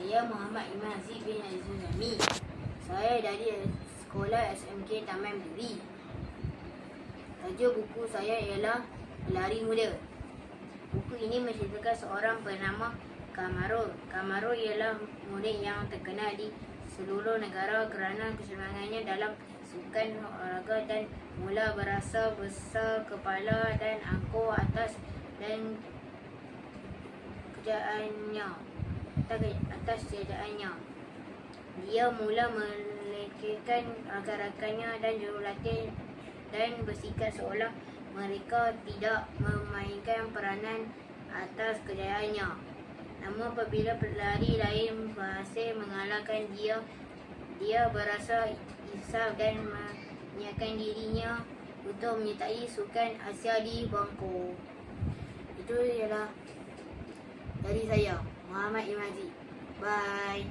Saya Muhammad Iman Aziz bin Azizul Zami. Saya dari Sekolah SMK Taman Buri. Tajuk buku saya ialah Pelari Muda. Buku ini menceritakan seorang bernama Kamaru. Kamaru ialah murid yang terkenal di seluruh negara kerana kesemangatnya dalam sukan olahraga dan mula berasa besar kepala dan angkuh atas kejayaannya. Dia mula melecehkan rakan-rakannya dan jurulatih dan bersikap seolah mereka tidak memainkan peranan atas kejayaannya. Namun apabila pelari lain berhasil mengalahkan dia berasa insaf dan menyiapkan dirinya untuk menyertai sukan Asia di Bangkok. Itu ialah dari saya, Muhammad Iman Aziz. Bye.